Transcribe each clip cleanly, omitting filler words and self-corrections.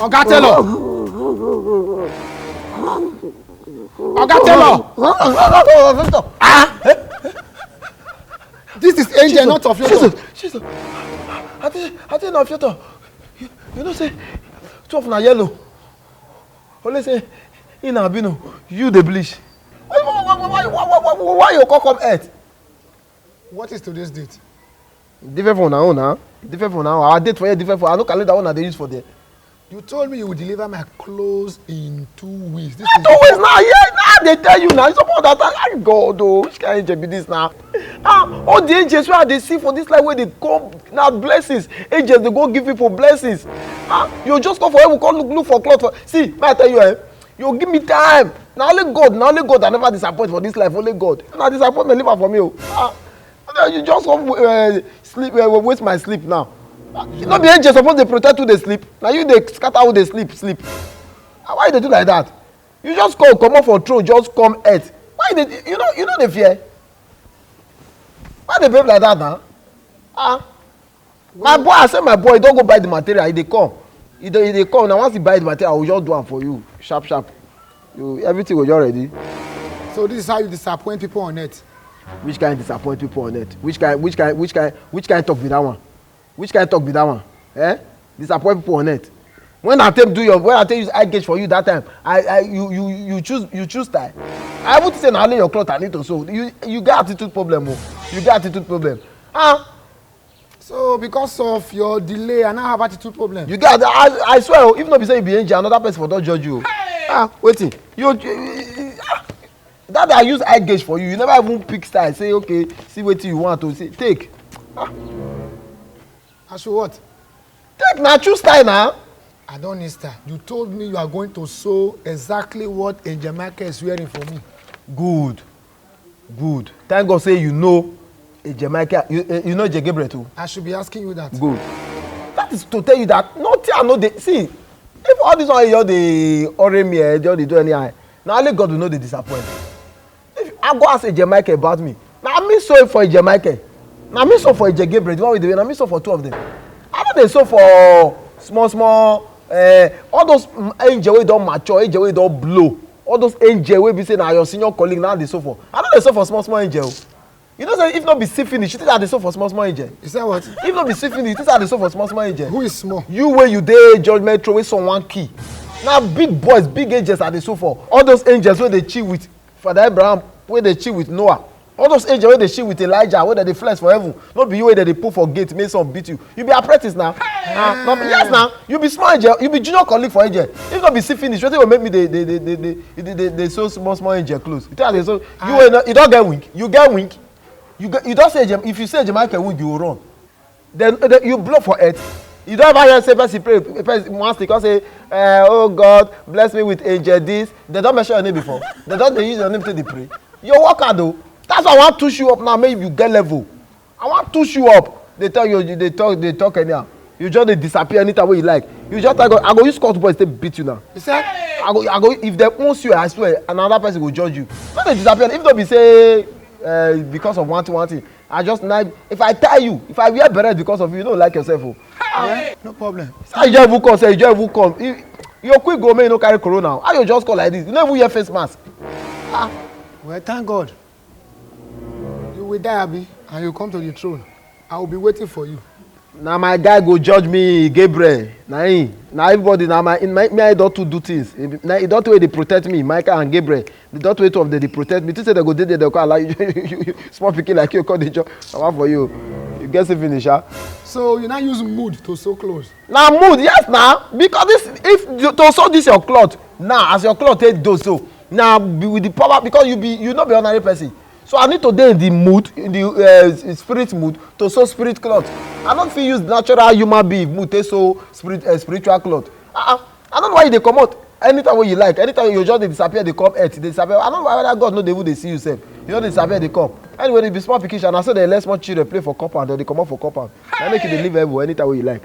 Oga Taylor! Oga Taylor! This is Angel, not of your Jesus. I think of your you know say 12 na yellow. Only say in Abino, you the bleach. Why you come earth? What is today's date? Different from now, huh? Different from now. Our date for you different from. I know calendar one that they use for there. You told me you would deliver my clothes in 2 weeks. This is 2 weeks now. Yeah, now they tell you now. It's about that. I God, oh, which kind of angel be this now? All the angels where they see for this life where they come now blessings. Angels they go give people blessings. You just come for heaven, come look for clothes. See, may I tell you, you give me time. Now only God, I never disappoint for this life. Only God. Now disappointment leave for me. You just come sleep, waste my sleep now. You know the angels supposed to protect who they sleep. Now you they scatter who they sleep. Why they do like that? You just come up for throne, just come earth. Why they you know the fear? Why they behave like that now? My boy, I say my boy, don't go buy the material. They come. They come. Now once you buy the material, I will just do it for you. Sharp. Everything was just ready. So this is how you disappoint people on earth. Which kind disappoint people on earth? Which kind talk with that one? Which kind talk with that one? Disappoint people on earth. When I tell you use eye gauge for you that time, you choose style. I would say now your cloth I need to sew. You got attitude problem. You got attitude problem. So because of your delay, I now have attitude problem. You got I swear, if not be say you be angel, another person for don't judge you. Waiting. That I use eye gauge for you. You never even pick style. Say okay, see what you want to say. Take. I should what? Take now, choose style now. I don't need style. You told me you are going to sew exactly what Angel Michael is wearing for me. Good. Thank God say you know Angel Michael. You know J. Gabriel too. I should be asking you that. Good. That is to tell you that nothing I know they see. If all this one you're the oremi, you're the do anyhow. Now only God will know the disappoint. If I go ask Angel Michael about me. Now I mean so for Angel Michael. Now me so for J. Gabriel. The one with the way. Now me so for two of them. I know they so for small. All those angel wey don mature, angel wey don blow, all those angel wey be say na your senior colleague now dey so for. I no dey so for small angel. You know say if not be see finish, you think I dey so for small angel. You say what? If not be see finish, you think I dey so for small angel. Who is small? You wey you dey judgment throw wey someone key. Now big boys, big angels are dey so for. All those angels wey dey chill with Father Abraham, wey dey chill with Noah. All those angels wey dey chill with Elijah, wey dey flex for heaven. Not be you wey dey put for gate, make some beat you. You be apprentice now. Yes now. You be small angel. You be junior colleague for angel. If not be see finish, wetin go make me dey so small angel close. You think I dey so you don't get wink. You get wink. You don't say if you say Jamaica wink, you will run. Then you blow for earth. You don't ever hear say person pray once they can say, oh God, bless me with angel this. They don't mention your name before. They don't use your name to the pray. You work hard though. That's why I want to push you up now. Maybe you get level. I want to push you up. They tell you they talk anyhow. You just they disappear anytime way you like. You just I go use court boys to beat you now. You say? I go if they wants you, I swear another person will judge you. Not they disappear. If they be say because of one thing. I just if I tell you, if I wear beret because of you don't like yourself. Yeah, no problem. You just even come, say you just even come. You quick go, man, you no carry corona. How you just call like this? You don't even wear face mask. Well, thank God. You will die, Abi, and you come to the throne. I will be waiting for you. Now my guy go judge me, Gabriel. Now everybody now me I don't do things. Now it don't way they protect me, Michael and Gabriel. They don't way to they protect me. They say they go they call like you small pikin like you call the job. I want for you. You get the finish, huh? So you now use mood to sew clothes. Now mood, yes now. Because this if to sew this your cloth, now as your cloth take do so. Now with the power because you not be ordinary person. So I need to dey in the mood, in the spirit mood to sew spirit cloth. I don't feel use natural human being mood to sew spiritual cloth. I don't know why they come out. anytime when you like, anytime you just disappear, they come earth, they disappear. I don't know whether God know they will they see you sef. You know they disappear, they come. Anyway, they be small pikin, and I saw they let small children play for compound, or they come up for compound. I make you they live everywhere anytime when you like.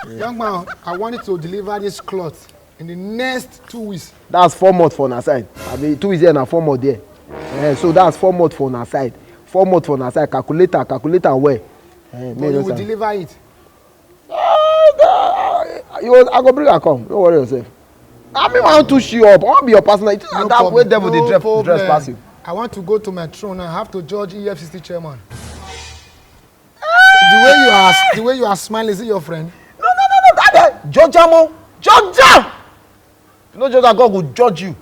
Young man, I wanted to deliver this cloth in the next 2 weeks. That's 4 months for our side. I mean 2 weeks here and 4 months there. So that's 4 months for our side. 4 months for our side. Calculator where? But you will deliver it. I go bring her come. Don't worry yourself. I mean, I want to show you up. I want to be your personal. No that way devil they dress past you. I want to go to my throne and I have to judge EFCC chairman. The way you are smiling, is it your friend? No. That guy, Judge Jam. You know, Judge God will judge you.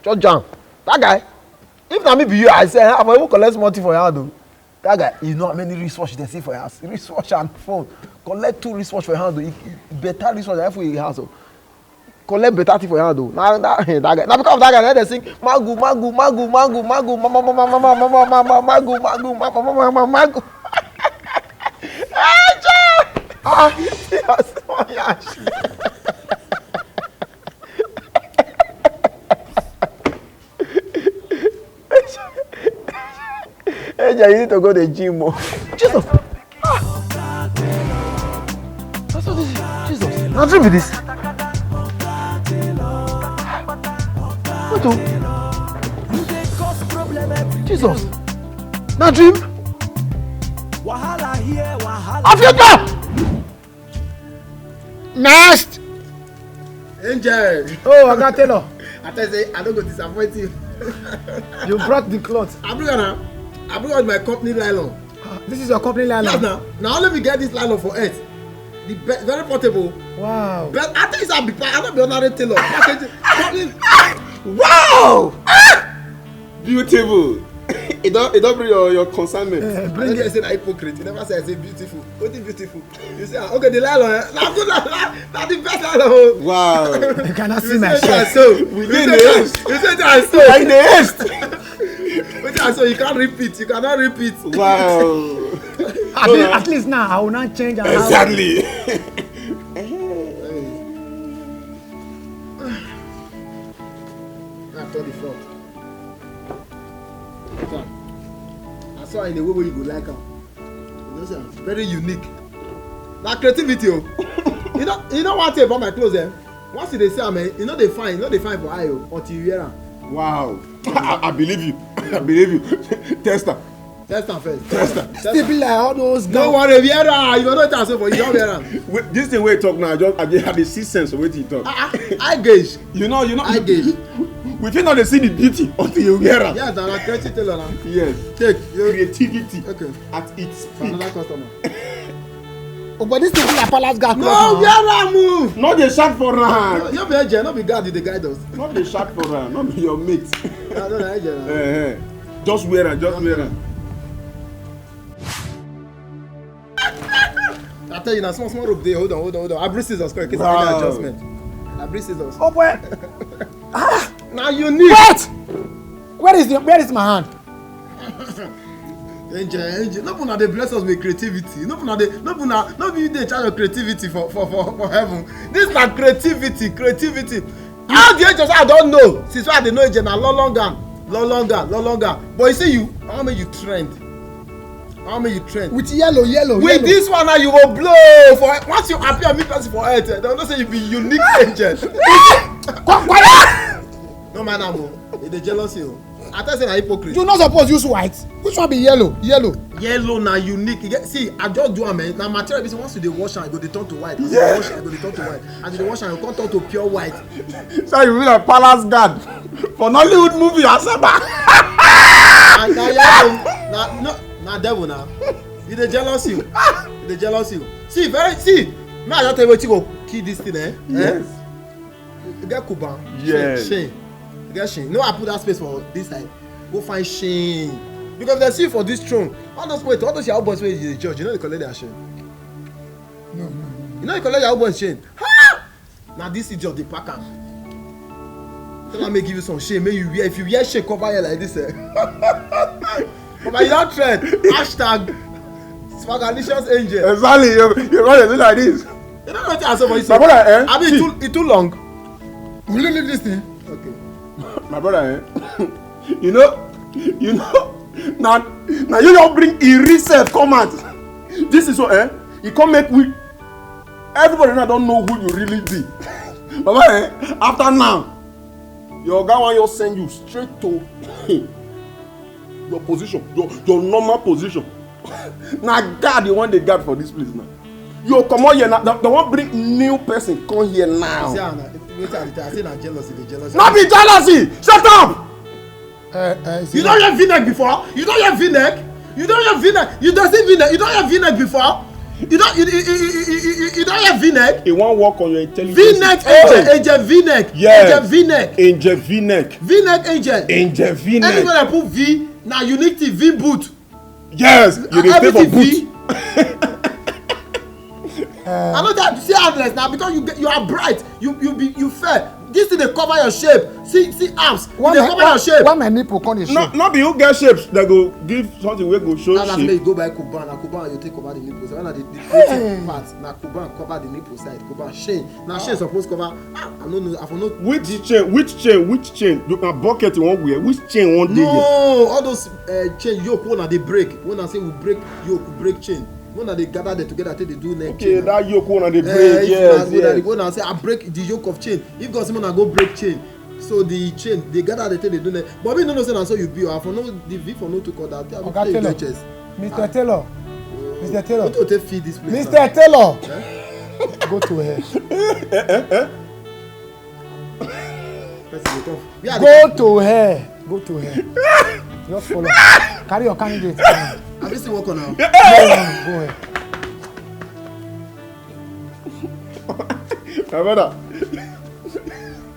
Judge Jam. That guy. If na me be you, I say, I will even collect money for your hand. That guy, you know how many wristwatch they see for your house? Wristwatch and phone. Collect 2 wristwatch for your hand. Better wristwatch for your house. Collect better thing for your hand. Now that guy. Now because of that guy, they sing magu. Hey, you need to go to the gym more. Jesus! That's what this is. Jesus! Now dream with this. What do? Jesus! Now dream? Africa! Next! Angel! Oh, I got Taylor. I tell you, I don't go disappoint you. You brought the cloth. I bring out my company nylon. This is your company nylon? Yes, now let me get this nylon for it. The very portable. Wow. But I think I'll not be honored tailor. Wow! Beautiful. It don't bring your consignment. Bring it. I said hypocrite. You never say I say beautiful. What is beautiful? You say okay the nylon. That's the best nylon. Wow. You cannot see my shirt. We did this. You said I saw. Like the haste. So you can't repeat. You cannot repeat. Wow. At least now I will not change. Exactly. After the front. I saw in the way where you go like her. Very unique. That creativity. You know one thing about my clothes eh? Once they say man, you know they fine for eye until you wear them. Wow. I believe you. I believe you. Test them first. Still be like all those guys. No worry, wear them. You don't answer for you. Don't wear them. This thing where you talk now, I just had the 6th sense of what you talk. I gauge. You know. I gauge. We think not to see the beauty until you wear them. Yes, I'm creative tailor now. Yes. Take creativity. Okay. At its For peak. another customer. Oh, but this thing is like Palace guy. No, wear them. Move. Not the shark for her. You be agent, not be guard. The guide us. Not the shark for her. Not be your mate. No, agent. Just wear her. Just wear her. I tell you now, small rope there. Hold on. I bring scissors. Correct. Case I need adjustment. I bring scissors. Oh boy. Now you need. Wait. Where is my hand? Angel. No one they bless us with creativity. No be they charge of creativity for heaven. This is like creativity. How the angels I don't know. Since why they know angel na long longer. But you see you, how many you trend? With yellow. With this one now you will blow for once you appear meet person for earth. They don't say you be unique angel. No man, they jealous you. I tell you na hypocrite. You not suppose use white. Which one be yellow? Yellow na unique. See, I just do am na material be say once you dey wash am, e go dey turn to white. As you dey turn to white. As you dey wash am, e go turn to pure white. So you be like Palace guard for Nollywood movie Asaba. Na devil na. You dey jealous you. See, me I just tell you wetin go kill this thing Yes. You get Kuban. Yes. Shame. You get shame. No, I put that space for this side. Go find shame. Because they see you for this throne. All those Yahoo boys wey you dey judge, you know they collect their shame. No. You know they collect Yahoo boys shame. Na this idiot dey pack am. Tell am make give you some shame. Make you wear. If you wear shame cover hair like this but you don trend. #Swagalicious angel. Exactly. You're going to do like this. You don't know wetin I say for you. My brother, I mean, it too long. Will you leave this thing? Okay. My brother, you know, now you don't bring a reset come out. This is what, you can't make we. Everybody now don't know who you really be. Baba, after now, your guy want you send you straight to your position, your normal position. Now God, you want the guard for this place now. You come on here now. They won't bring new person come here now. I say na jealousy, the jealousy. Not be jealousy. Shut up. You don't have V-neck before? You don't have V-neck? You don't have V-neck? You don't see V-neck? You don't have V-neck before? You don't have V-neck? He won't work on your intelligence. V-neck angel V-neck. Yes. Angel V-neck. Angel V-neck. V-neck angel. Angel V-neck. Anytime I put V, now you need the V boot. Yes. You dey stay for boot. I know that you see athlete now because you are bright. You fair. This thing dey cover your shape. See arms. Dey cover your shape. Why my nipple come dey show? No be you get shapes that go give something wey go show Now shape. you go buy Kuban. Na Kuban you take cover the nipple. So na the part. Na Kuban cover the nipple side. Kuban Shane. Na Shane suppose cover. I don't know. I for no. Which chain? You can bucket you wan wear. Which chain wan dey No, here? all those chain yoke when they break. When I say we break yoke, we break chain. When they gather them together till they do neck Okay, chain. that yoke one dey break. Yes. When I say I break the yoke of chain. If God say I go break chain. So the chain they gather them till they do neck. But we no say na so you be. I for no the V for no to call that. Okay, Taylor. Mr. Taylor. Mr. Taylor. What to take feed this place? Mr. Taylor. Go to her. Go to her. Go to her. Just follow. Carry your candidate. Have you seen work on now? Go ahead. My brother.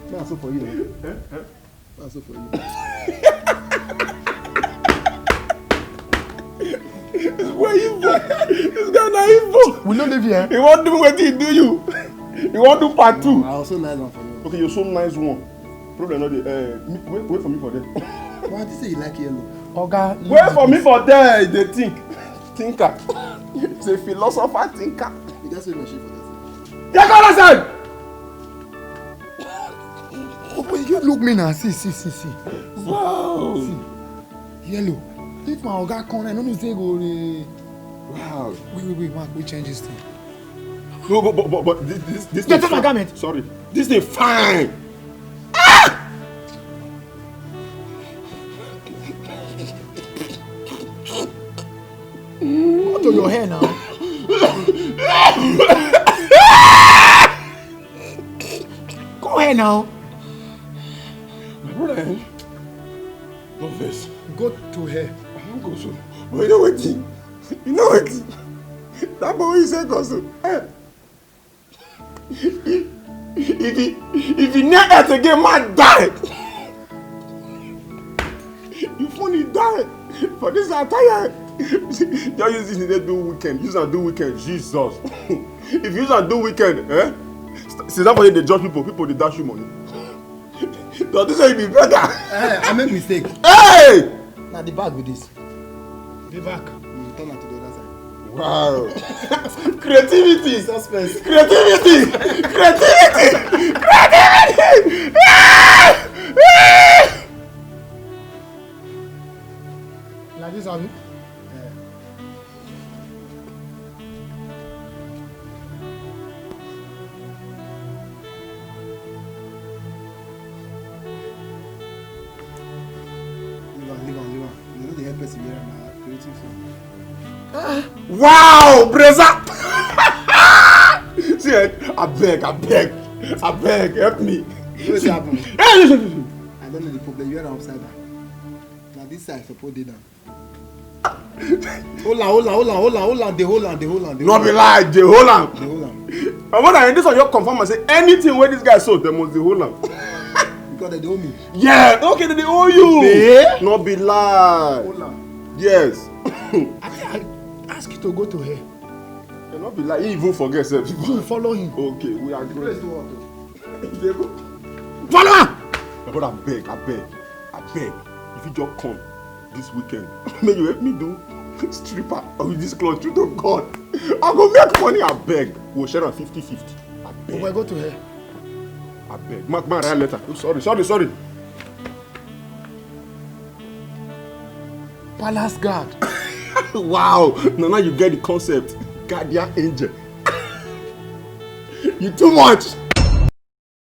That's so for you. That's so for you. Where you go? This guy na evil. We no live here. He wan do wetin he do you. He wan do part 2. I also nice one for you. Okay, you so nice one. Problem no dey. Wait for me for there. Why did you say you like yellow? Oga. Wait for me for there. Dey thinker. He's a philosopher thinker. You just say my shit for that. Take all aside. Oh, you look me now. See. Wow. See. Yellow. If my oga come, I no know say go. Wow. Wait, Mark, we change this thing. No, but this Get thing off my garment. Sorry. This thing fine. Go to your hair now. Go ahead now. My brother, no vex. Go to her. I wan go so. But you know wetin? That boy wey say go so. If he near earth again, man die. You funny die for this attire. Just use this day do weekend. Use and do weekend. Jesus. If you use and do weekend, since that way they judge people they dash you money. Does this say you be better? I make mistake. Hey! Now the bag with this. The back. You turn am to the other side. Wow. Creativity. Suspense. Creativity. Like this, Abi. Leave on. You know the help person here na creative. Wow, Breza. See, I beg, help me. Wetin happen? Hey, I don't know the problem. You are upside down. Now this side suppose dey down. Hold on. They hold on. No be lie, they hold am. They hold on. And when I this one, you confirm and say anything where this guy sold, they must dey hold am. Because they owe me. Yeah, okay, they owe you. Eh? No be lie. Hold on. Yes. I ask you to go to her. No be lie. He even forget sef. You follow him. Okay, we agree. Place to work. They go. Follow her. My brother, I beg. If you just come this weekend, may you help me do stripper with this cloth. Truth of God, I go make money. I beg. We'll share on 50-50. I beg. Go to her. Abeg, ma write letter. Oh, sorry. Palace guard. Wow, now you get the concept. Guardian angel. You too much.